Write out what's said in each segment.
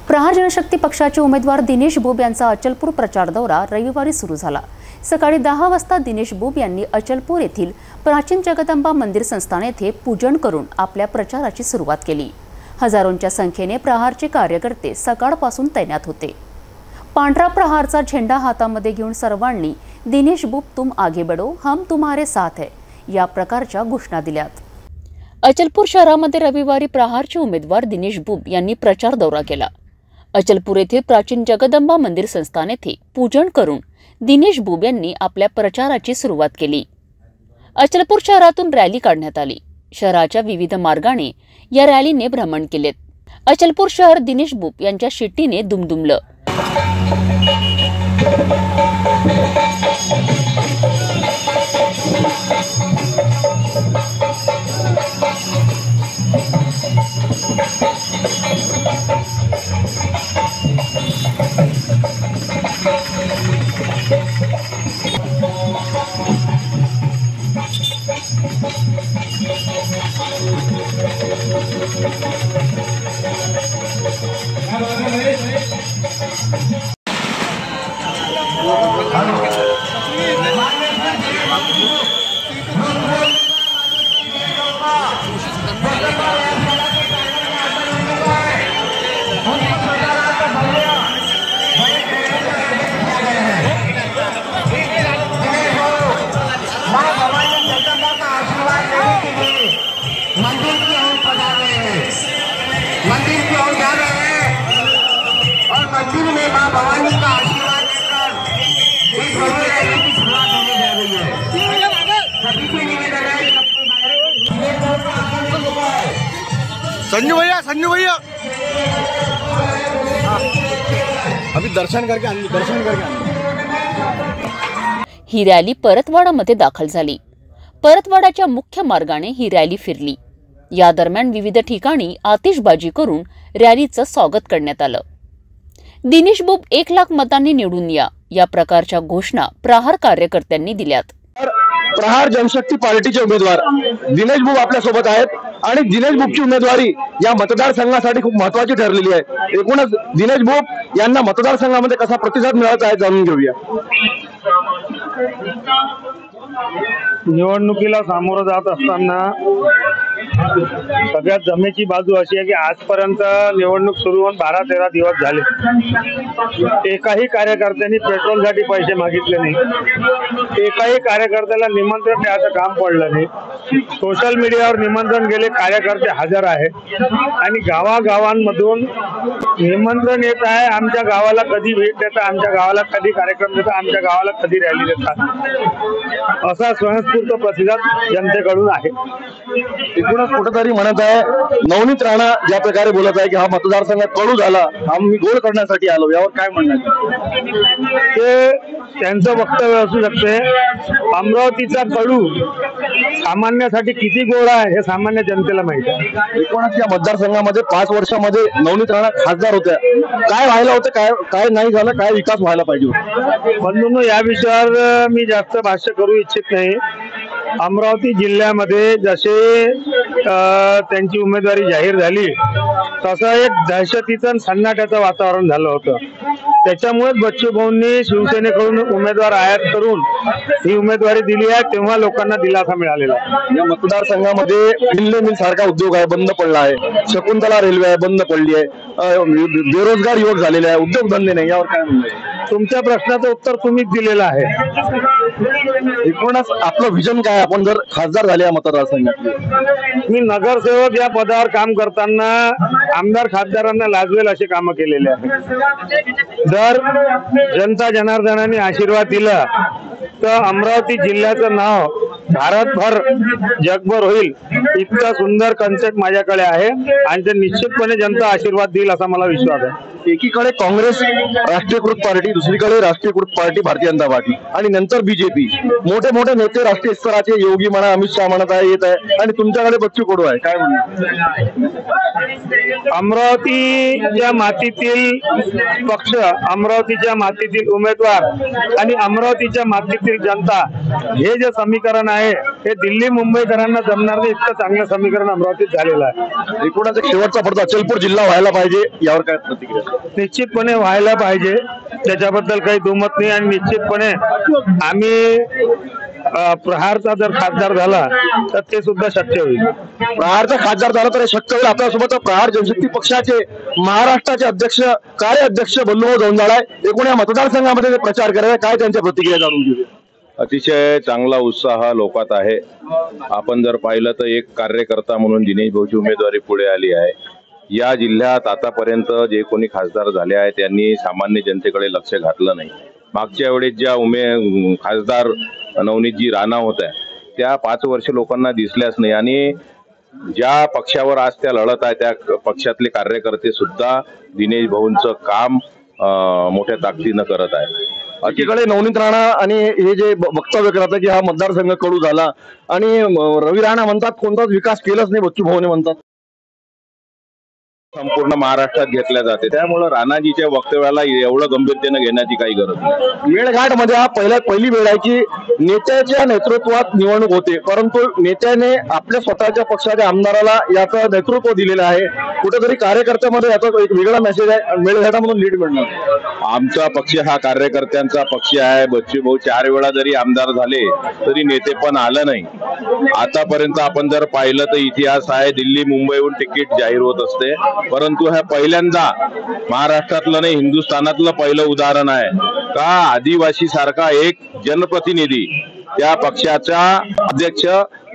प्रहार जनशक्ती पक्षाचे उमेदवार दिनेश बुब यांचा अचलपूर प्रचार दौरा रविवारी सुरू झाला। सकाळी 10 वाजता दिनेश बुब यांनी अचलपूर येथील प्राचीन जगदंबा मंदिर संस्थान येथे पूजन करून आपल्या प्रचाराची सुरुवात केली। हजारोंच्या संख्येने प्रहारचे कार्यकर्ते सकाळपासून तैनात होते। पांढरा प्रहारचा झेंडा हातामध्ये घेऊन सर्वांनी दिनेश बुब तुम आगे बढ़ो, हम तुम्हारे साथ है या प्रकारच्या घोषणा दिल्यात। अचलपूर शहरामध्ये रविवारी प्रहारचे उमेदवार दिनेश बुब यांनी प्रचार दौरा केला। अचलपूर येथे प्राचीन जगदंबा मंदिर संस्थान येथे पूजन करून दिनेश बुब यांनी आपल्या प्रचाराची सुरुवात केली। अचलपूर शहरातून रॅली काढण्यात आली। शहराच्या विविध मार्गाने या रॅलीने भ्रमण केले। अचलपूर शहर दिनेश बुब यांच्या शिट्टीने दुमदुमलं। मंदिर की ओर जा रहे हैं और मंदिर में मां भवानी का आशीर्वाद लेकर इस भव्य रैली की शुरुआत होने जा रही है। सभी से निवेदन है संजू भैया अभी दर्शन करके आने। ही रॅली परतवाडामध्ये दाखल झाली। परतवाडाच्या मुख्य मार्गाने ही रॅली फिरली। या दरम्यान विविध ठिकाणी आतिषबाजी करून रॅलीचं स्वागत करण्यात आलं। दिनेश बुब 1 लाख मतांनी निवडून या प्रकारच्या घोषणा प्रहार कार्यकर्त्यांनी दिल्यात। प्रहार जनशक्ती पार्टीचे उमेदवार दिनेश बुब आपल्या सोबत आहेत आणि दिनेश बुबची उमेदवारी या मतदारसंघासाठी खूप महत्त्वाची ठरलेली आहे। एकूणच दिनेश बुब यांना मतदारसंघामध्ये कसा प्रतिसाद मिळत आहे जाणून घेऊया। निवडणुकीला सामोरं जात असताना सगळ्यात जमेची बाजू अशी आहे की आजपर्यंत निवडणूक सुरू होऊन 12-13 दिवस झाले। एकाही कार्यकर्त्यांनी पेट्रोलसाठी पैसे मागितले नाही। एकाही कार्यकर्त्याला निमंत्रण द्यायचं काम पडलं नाही। सोशल मीडियावर निमंत्रण गेले, कार्यकर्ते हजर आहेत आणि गावागावांमधून निमंत्रण येत आहे। आमच्या गावाला कधी भेट देता, आमच्या गावाला कधी कार्यक्रम देता, आमच्या गावाला कधी रॅली देतात, असा स्वयंस्फूर्त प्रतिसाद जनतेकडून आहे। एकूणच कुठेतरी म्हणत आहे नवनीत राणा ज्या प्रकारे बोलत आहे की हा मतदारसंघ कळू झाला, आम्ही गोळ करण्यासाठी आलो, यावर काय म्हणणं? ते त्यांचं वक्तव्य असू शकते। अमरावतीचा कळू सामान्यासाठी किती गोड आहे हे सामान्य जनतेला माहिती आहे। एकूणच या मतदारसंघामध्ये 5 वर्षामध्ये नवनीत राणा खासदार होत्या, काय व्हायला होतं, काय नाही झालं, काय विकास व्हायला पाहिजे? बंधूंनो, या विषयावर मी जास्त भाष्य करू इच्छित नाही। अमरावती जिल्ह्यामध्ये जसे त्यांची उमेदवारी जाहीर झाली तसं एक दहशतीचं आणि सन्नाट्याचं वातावरण झालं होतं। त्याच्यामुळे बच्चू भाऊंनी शिवसेनेकडून उमेदवार आयात करून ही उमेदवारी दिली आहे, तेव्हा लोकांना दिलासा मिळालेला आहे। या मतदारसंघामध्ये मिल सारखा उद्योग आहे बंद पडला आहे, शकुंतला रेल्वे आहे बंद पडली आहे, बेरोजगार युवक झालेले आहे, उद्योगधंदे नाही, यावर काय म्हणणं? तुमच्या प्रश्नाचं उत्तर तुम्हीच दिलेलं आहे। एकूणच आपलं विजन काय, आपण जर खासदार झाले या मतदारसंघात? मी नगरसेवक या पदावर काम करताना आमदार खासदारांना लाजवेल असे कामं केलेले आहेत। जर जनता जनार्दनाने आशीर्वाद दिला तर अमरावती जिल्ह्याचं नाव भारतभर जगभर होईल इतका सुंदर कन्सेप्ट माझ्याकडे आहे आणि ते निश्चितपणे जनता आशीर्वाद देईल असा मला विश्वास आहे। एकीकडे काँग्रेस राष्ट्रीयकृत पार्टी, दुसरीकडे राष्ट्रीयकृत पार्टी भारतीय जनता पार्टी आणि नंतर बीजेपी, मोठे मोठे नेते राष्ट्रीय स्तराचे योगी म्हणा, अमित शहा म्हणत आहे, येत आहे आणि तुमच्याकडे बच्चू कडू आहे, काय म्हणणं? अमरावतीच्या मातीतील पक्ष, अमरावतीच्या मातीतील उमेदवार आणि अमरावतीच्या मातीतील जनता हे जे समीकरण आहे हे दिल्ली मुंबईकरांना जमणार नाही इतकं चांगलं समीकरण अमरावतीत झालेलं आहे। एकूणच शेवटचा प्रश्न, अचलपूर जिल्हा व्हायला पाहिजे, यावर काय प्रतिक्रिया? निश्चितपणे व्हायला पाहिजे, त्याच्याबद्दल काही दुमत नाही. आणि निश्चितपणे आम्ही प्रहारचा जर खासदार झाला तर ते सुद्धा शक्य होईल. प्रहारचा खासदार झाला तर हे शक्य होईल. आपल्यासोबत प्रहार जनशक्ती पक्षाचे महाराष्ट्राचे अध्यक्ष कार्याध्यक्ष बल्लूभाऊ जोंजाळे एकूण या मतदारसंघामध्ये ते प्रचार करावे, काय त्यांच्या प्रतिक्रिया जाणून घेऊया. अतिशय चांगला उत्साह लोकात आहे. आपण जर पाहिलं तर एक कार्यकर्ता म्हणून दिनेश भाऊची उमेदवारी पुढे आली आहे. या जिल्ह्यात आतापर्यंत जे कोणी खासदार झाले आहेत त्यांनी सामान्य जनतेकडे लक्ष घातलं नाही. मागच्या वेळेस ज्या खासदार नवनीतजी राणा होत्या त्या 5 वर्ष लोकांना दिसल्याच नाही. आणि ज्या पक्षावर आज त्या लढत आहे त्या पक्षातले कार्यकर्ते सुद्धा दिनेश भाऊंचं काम मोठ्या ताकदीनं करत आहे. एकीकडे नवनीत राणा आणि हे जे वक्तव्य करतात की हा मतदारसंघ कडू झाला, आणि रवी राणा म्हणतात कोणताच विकास केलाच नाही बच्चू भाऊने म्हणतात. संपूर्ण महाराष्ट्रात घेतल्या जाते, त्यामुळे राणाजीच्या वक्तव्याला एवढं गंभीरतेनं घेण्याची काही गरज नाही. मेळघाटमध्ये हा पहिली वेळ आहे की नेत्याच्या नेतृत्वात निवडणूक होते, परंतु नेत्याने आपल्या स्वतःच्या पक्षाच्या आमदाराला याचं नेतृत्व दिलेलं आहे. कुठेतरी कार्यकर्त्यामध्ये याचा एक वेगळा मेसेज आहे, मेळघाटामधून लीड मिळणार. आमचा पक्ष हा कार्यकर्त्यांचा पक्ष आहे. बच्चू भाऊ 4 वेळा जरी आमदार झाले तरी नेते पण आलं नाही. आतापर्यंत आपण जर पाहिलं तर इतिहास आहे, दिल्ली मुंबईहून तिकीट जाहीर होत असते, परंतु हे पहिल्यांदा महाराष्ट्रातलं नाही हिंदुस्थानातलं पहिलं उदाहरण आहे का आदिवासी सारखा एक जनप्रतिनिधी त्या पक्षाचा अध्यक्ष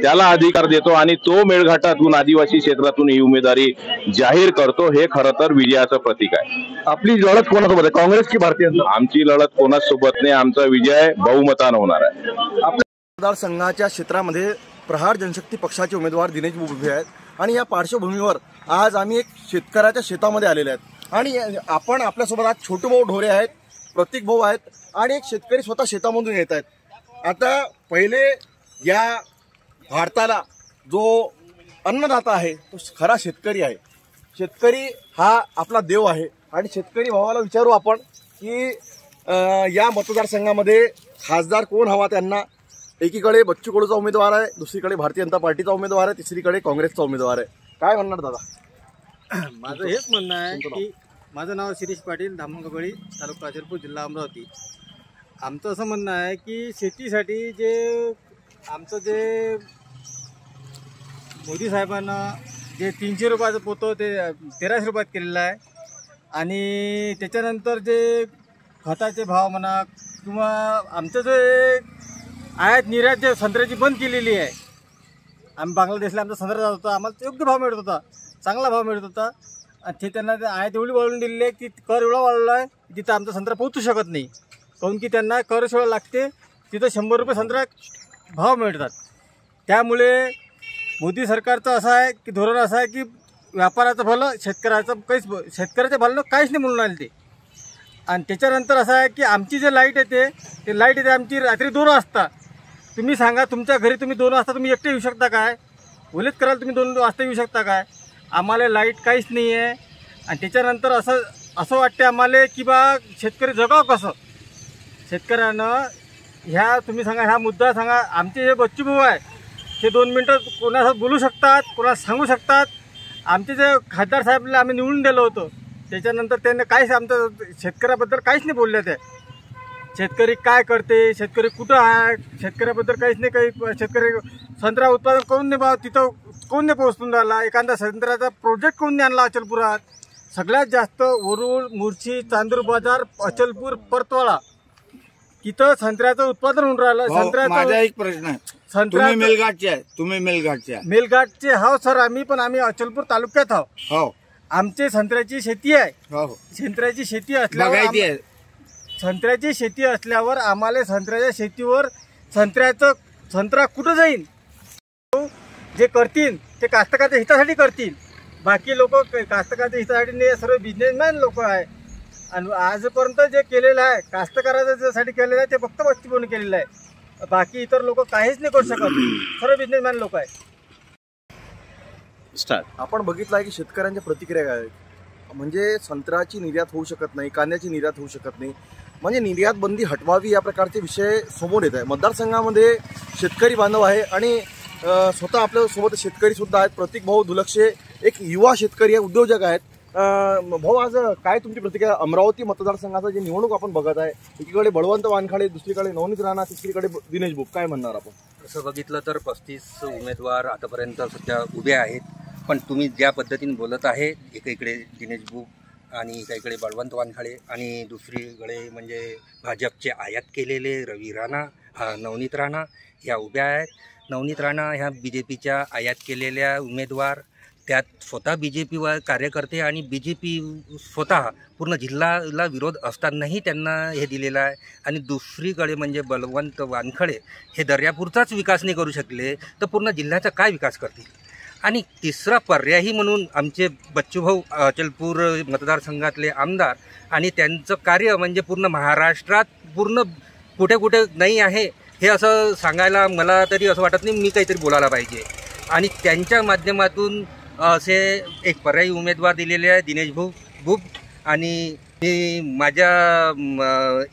त्याला अधिकार देतो आणि तो मेळघाटातून आदिवासी क्षेत्रातून ही उमेदवारी जाहीर करतो. हे खरं तर विजयाचं प्रतीक आहे. आपली लढत कोणासोबत आहे, काँग्रेस की भारतीय जनता? आमची लढत कोणासोबत नाही. आमचा विजय बहुमतानं होणार आहे. आपल्या मतदारसंघाच्या क्षेत्रामध्ये प्रहार जनशक्ती पक्षाचे उमेदवार दिनेश भाऊ उभे आहेत आणि या पार्श्वभूमीवर आज आम्ही एक शेतकऱ्याच्या शेतामध्ये आलेले आहेत आणि आपण आपल्यासोबत आज छोटू भाऊ ढोरे आहेत, प्रतीक भाऊ आहेत आणि एक शेतकरी स्वतः शेतामधून येत आहेत. आता पहिले या भारताला जो अन्नदाता आहे तो खरा शेतकरी आहे. शेतकरी हा आपला देव आहे आणि शेतकरी भावाला विचारू आपण की या मतदारसंघामध्ये खासदार कोण हवा त्यांना. एकीकडे बच्चू कडूचा उमेदवार आहे, दुसरीकडे भारतीय जनता पार्टीचा उमेदवार आहे, तिसरीकडे काँग्रेसचा उमेदवार आहे. काय म्हणणार दादा? माझं हेच म्हणणं आहे की माझं नाव शिरीष पाटील, धामणगावळी, तालुका अचलपूर, जिल्हा अमरावती. आमचं असं म्हणणं आहे की शेतीसाठी जे आमचं जे मोदी साहेबांना जे 300 रुपयाचं पोतं ते 1300 रुपयात केलेलं आहे आणि त्याच्यानंतर जे खताचे भाव म्हणा किंवा आमचं जे आयात निर्यात जे संत्र्याची बंद केलेली आहे. आम्ही बांगलादेशला आमचा संत्रा जात होता, आम्हाला योग्य भाव मिळत होता, चांगला भाव मिळत होता. आणि ते त्यांना ते आयात एवढी वाढवून दिलेली आहे की कर एवढा वाढवला आहे तिथं आमचा संत्रा पोहोचू शकत नाही. काहून की त्यांना कर एवढा लागते, तिथं 100 रुपये संत्रा भाव मिळतात. त्यामुळे मोदी सरकारचं असं आहे की धोरण असं आहे की व्यापाराचं भलं शेतकऱ्याच्या भलं काहीच नाही म्हणून आले ते. आणि त्याच्यानंतर असं आहे की आमची जे लाईट येते ते लाईट येते आमची रात्री 2 वाजता. तुम्ही सांगा तुमच्या घरी तुम्ही 2 वाजता तुम्ही एकटे येऊ शकता काय? ओलेच करायला तुम्ही 2 वाजता येऊ शकता काय? आम्हाला लाईट काहीच नाही आहे. आणि त्याच्यानंतर असं वाटते आम्हाला की बा शेतकरी जगावं कसं. शेतकऱ्यानं ह्या तुम्ही सांगा ह्या मुद्दा सांगा. आमचे जे बच्चू भाऊ आहे ते 2 मिनटं कोणासोबत बोलू शकतात, कोणाला सांगू शकतात. आमचे जे खासदार साहेबला आम्ही निवडून दिलं होतं त्याच्यानंतर त्यांनी काहीच आमचं शेतकऱ्याबद्दल काहीच नाही बोलले. ते शेतकरी काय करते, शेतकरी कुठं आहे, शेतकऱ्याबद्दल काहीच नाही. काही शेतकरी संत्रा उत्पादन करून नाही बा तिथं कोण नाही पोहोचून राहिला. एखादा संत्र्याचा प्रोजेक्ट कोण नाही आणला अचलपुरात. सगळ्यात जास्त वरुड, मुर्शी, चांदूर बाजार, अचलपूर, परतवाडा तिथं संत्र्याचं उत्पादन होऊन राहिलं. संत्र्याचा माझा एक प्रश्न आहे, तुम्ही मेलघाटचे आहे? मेलघाटचे हाव सर आम्ही, पण आम्ही अचलपूर तालुक्यात आहो. हो, आमचे संत्र्याची शेती आहे. हो, संत्र्याची शेती असल्यावर संत्र्याची शेती असल्यावर आम्हाला संत्र्याच्या शेतीवर संत्रा कुठं जाईल जे करतील ते कास्तकाराच्या हितासाठी करतील. बाकी लोक कास्तकाराच्या हितासाठी नाही, सर्व बिझनेसमॅन लोक आहे. आणि आजपर्यंत जे केलेलं आहे कास्तकारासाठी केलेलं आहे ते फक्त बच्चू भाऊने केलेलं आहे. बाकी इतर लोक काहीच नाही करू शकत, सर्व बिझनेसमॅन लोक आहे. आपण बघितलं आहे की शेतकऱ्यांच्या प्रतिक्रिया काय आहेत. म्हणजे संत्र्याची निर्यात होऊ शकत नाही, कांद्याची निर्यात होऊ शकत नाही, म्हणजे निर्यात बंदी हटवावी या प्रकारचे विषय समोर येत आहे. मतदारसंघामध्ये शेतकरी बांधव आहे आणि स्वतः आपल्यासोबत शेतकरी सुद्धा आहेत. प्रतीक भाऊ दुलक्षे एक युवा शेतकरी आहे, उद्योजक आहेत. भाऊ, आज काय तुमची प्रतिक्रिया? अमरावती मतदारसंघाचं जे निवडणूक आपण बघत आहे, एकीकडे बळवंत वानखडे, दुसरीकडे नवनीत राणा, तिसरीकडे दिनेश बुब, काय म्हणणार आपण? तसं बघितलं तर 35 उमेदवार आतापर्यंत सध्या उभे आहेत, पण तुम्ही ज्या पद्धतीने बोलत आहे, एकीकडे दिनेश बुब आणि एकीकडे बळवंत वानखडे आणि दुसरीकडे म्हणजे भाजपचे आयात केलेले रवी राणा, नवनीत राणा ह्या उभ्या आहेत. नवनीत राणा ह्या BJPच्या आयात केलेल्या उमेदवार, त्यात स्वतः BJP कार्यकर्ते आणि BJP स्वतः पूर्ण जिल्ह्याला विरोध असतानाही त्यांना हे दिलेलं आहे. आणि दुसरीकडे म्हणजे बळवंत वानखडे हे दर्यापूरचाच विकास नाही करू शकले तर पूर्ण जिल्ह्याचा काय विकास करतील. आणि तिसरा पर्यायही म्हणून आमचे बच्चूभाऊ अचलपूर मतदारसंघातले आमदार आणि त्यांचं कार्य म्हणजे पूर्ण महाराष्ट्रात पूर्ण कुठे कुठे नाही आहे हे असं सांगायला मला तरी असं वाटत नाही. मी काहीतरी बोलायला पाहिजे आणि त्यांच्या माध्यमातून असे एक पर्यायी उमेदवार दिलेले आहे दिनेश बुब. आणि मी माझ्या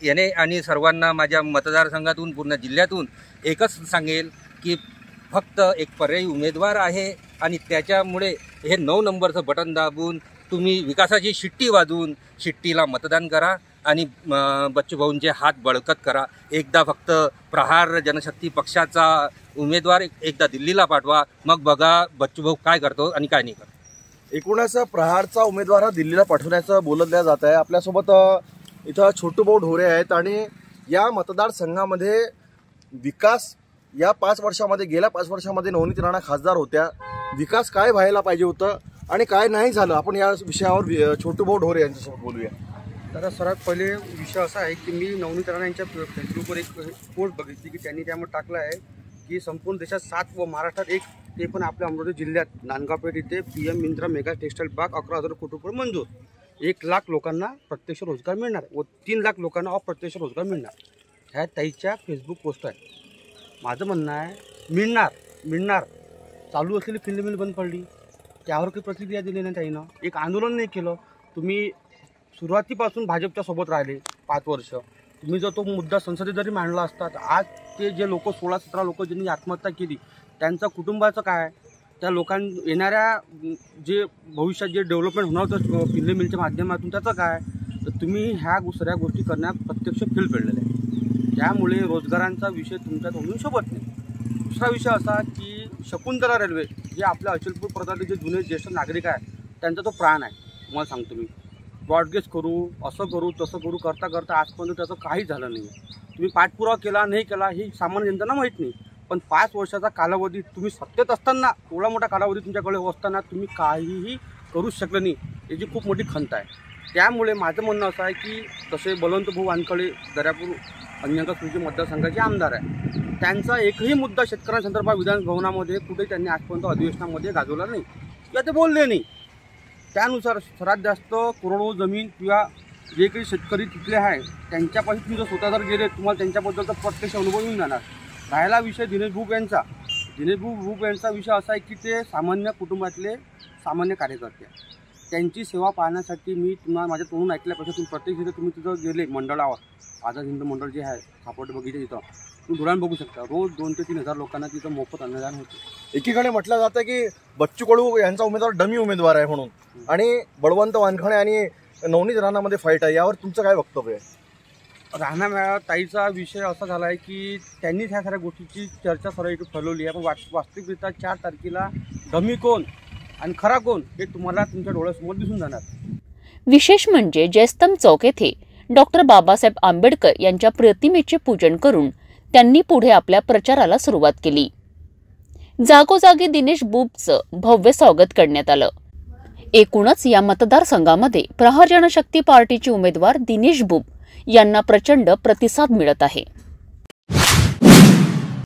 याने आणि सर्वांना माझ्या मतदारसंघातून पूर्ण जिल्ह्यातून एकच सांगेल की फक्त एक पर्यायी उमेदवार आहे आणि त्याच्यामुळे हे 9 नंबरचं बटन दाबून तुम्ही विकासाची शिट्टी वाजवून शिट्टीला मतदान करा आणि बच्चूभाऊंचे हात बळकट करा. एकदा फक्त प्रहार जनशक्ती पक्षाचा उमेदवार एकदा दिल्लीला पाठवा, मग बघा बच्चूभाऊ काय करतो आणि काय नाही करतो. एकूणच प्रहारचा उमेदवार हा दिल्लीला पाठवण्याचं बोललं जात आहे. आपल्यासोबत इथं छोटूभाऊ ढोरे आहेत आणि या मतदारसंघामध्ये विकास या 5 वर्षामध्ये, गेल्या 5 वर्षामध्ये नवनीत राणा खासदार होत्या. विकास काय व्हायला पाहिजे होतं आणि काय नाही झालं, आपण या विषयावर छोटूभाऊ ढोरे यांच्यासोबत बोलूया. तर सर्वात पहिले विषय असा आहे की मी नवनीत राणा यांच्या फेसबुकवर एक पोस्ट बघितली की त्यांनी त्यामध्ये टाकलं आहे की संपूर्ण देशात 7 व महाराष्ट्रात 1, ते पण आपल्या अमरावती जिल्ह्यात नांदगावपेठ इथे PM Myntra mega textile park 11,000 कोटी रुपये मंजूर. 1 लाख लोकांना प्रत्यक्ष रोजगार मिळणार व 3 लाख लोकांना अप्रत्यक्ष रोजगार मिळणार. ह्या ताईच्या फेसबुक पोस्ट आहे. माझं म्हणणं आहे मिळणार चालू असलेली फिल्म मिल बंद पडली, त्यावर काही प्रतिक्रिया दिली नाही ताईनं. एक आंदोलन नाही केलं. तुम्ही सुरुवातीपासून भाजपच्या सोबत राहिले 5 वर्ष. तुम्ही जर तो मुद्दा संसदेत जरी मांडला असता तर आज ते जे लोक 16-17 लोक ज्यांनी आत्महत्या केली त्यांच्या कुटुंबाचं काय, त्या येणाऱ्या जे भविष्यात जे डेव्हलपमेंट होणार होतं फिल्म मिलच्या माध्यमातून त्याचं काय, तर तुम्ही ह्या सगळ्या गोष्टी करण्यात प्रत्यक्ष फेल पडलेले आहे. त्यामुळे रोजगारांचा विषय तुमच्यात होऊन शोभत नाही. दुसरा विषय असा की शकुंतला रेल्वे जे आपल्या अचलपूर प्रदेशातले जे जुने ज्येष्ठ नागरिक आहे त्यांचा तो प्राण आहे. मला सांगतो मी, ब्रॉडगेज करू, असं करू, तसं करू करता करता आजपर्यंत त्याचं काही झालं नाही. तुम्ही पाठपुरावा केला नाही केला हे सामान्य जनतांना माहीत नाही, पण 5 वर्षाचा कालावधी तुम्ही सत्तेत असताना, एवढा मोठा कालावधी तुमच्याकडे असताना तुम्ही काहीही करूच शकलं नाही, याची खूप मोठी खंत आहे. त्यामुळे माझं म्हणणं असं आहे की तसे बळवंतभाऊ वानखडे दर्यापूर अंजनगाव सुरजी मतदारसंघाचे आमदार आहे, त्यांचा एकही मुद्दा शेतकऱ्यांसंदर्भात विधानभवनामध्ये कुठे त्यांनी आजपर्यंत अधिवेशनामध्ये गाजवला नाही किंवा ते बोलले नाही. त्यानुसार सर्वात जास्त करोडो जमीन किंवा जे काही शेतकरी तिथले आहे त्यांच्यापाशी तुम्ही जर स्वतः जर गेले तुम्हाला त्यांच्याबद्दलचा प्रत्यक्ष अनुभव येऊन जाणार. राहिला विषय दिनेश बुब यांचा विषय असा आहे की ते सामान्य कुटुंबातले सामान्य कार्यकर्ते. त्यांची सेवा पाहण्यासाठी मी तुम्हाला माझ्या तोंडून ऐकल्यापासून तुम्ही प्रत्येक तुम्ही तिथं गेले मंडळावर, आझाद हिंद मंडळ जे आहे सापोर्ट बगीचे तिथं तुम्ही धुळ्यान बघू शकता. रोज 2 ते 3 हजार लोकांना तिथं मोफत अन्नदान होते. एकीकडे म्हटलं जातं की बच्चू कडू यांचा उमेदवार डमी उमेदवार आहे म्हणून, आणि बळवंत वानखडे आणि नवनीत राणामध्ये फाईट आहे, यावर तुमचं काय वक्तव्य आहे? राणा ताईचा विषय असा झाला आहे की त्यांनीच ह्या साऱ्या गोष्टीची चर्चा सर्व इकडे फैलवली आहे, पण वास्तविकरित्या 4 तारखेला डमी कोण आणि खरा कोण हे तुम्हाला तुमच्या डोळ्यासमोर दिसून जाणार. विशेष म्हणजे जयस्तंभ चौक येथे डॉक्टर बाबासाहेब आंबेडकर यांच्या प्रतिमेचे पूजन करून त्यांनी पुढे आपल्या प्रचाराला सुरुवात केली. जागोजागी दिनेश बुबचं भव्य स्वागत करण्यात आलं. एकूणच या मतदारसंघामध्ये प्रहार जनशक्ती पार्टीचे उमेदवार दिनेश बुब यांना प्रचंड प्रतिसाद मिळत आहे.